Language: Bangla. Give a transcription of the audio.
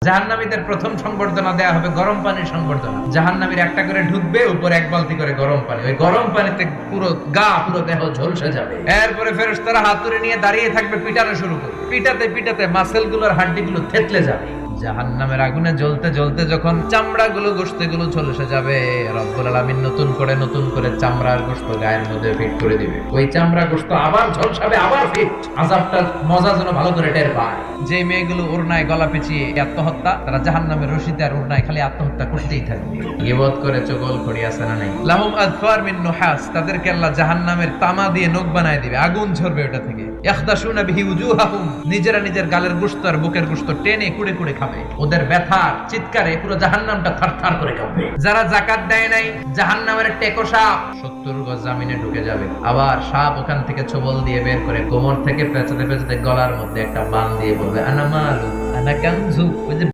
জাহান্নামীদের প্রথম সংবর্ধনা দেয়া হবে গরম পানির সংবর্ধনা। জাহান্নামীর একটা করে ঢুকবে, উপরে এক বালতি করে গরম পানি। ওই গরম পানিতে পুরো গা, পুরো দেহ ঝলসে যাবে। এরপরে ফেরেশতারা হাতুড়ি নিয়ে দাঁড়িয়ে থাকবে, পিটানো শুরু করবে। পিটাতে পিটাতে মাসেল গুলোর হাড্ডি গুলো থেতলে যাবে। জাহান্নামের আগুনে জ্বলতে জ্বলতে যখন চামড়াগুলো, গোশতগুলো ঝলসে যাবে, রব্বুল আলামিন নতুন করে চামড়ার গোশত গায়ের মধ্যে ফিট করে দিবে। ওই চামড়া গোশত আবার ঝলসাবে, আবার ফিট। আযাবটার মজা যেন ভালো করে টের পায়। যে মেয়েগুলো ওড়নায় গলা পেঁচিয়ে আত্মহত্যা, তারা জাহান্নামের রশিতে আর ওড়নায় খালি আত্মহত্যা করতেই থাকবে। গীবত করে চগল খড়ি আছে না নাই? লাহুম আযফার মিন নুহাস, তাদেরকে আল্লাহ জাহান্নামের তামা দিয়ে নখ বানায় দিবে, আগুন ঝরবে ওটা থেকে। ইয়াখদাশুনা বিহি উজুহাহুম, নিজেরা নিজের গালের গোশত আর বুকের গোশত টেনে কুড়ে কুড়ে খাবে। ওদের ব্যথার চিৎকারে পুরো জাহান্নামটা থারথার করে কাঁপবে। যারা যাকাত দেয় নাই, জাহান্নামের টেকো সাপ 70 গজ জামিনে ঢুকে যাবে। আবার সাপ ওখান থেকে ছোবল দিয়ে বের করে কোমর থেকে পেঁচাতে পেঁচাতে গলার মধ্যে একটা বান দিয়ে বলবে, আনা মালু আনা কানজু। ওই যে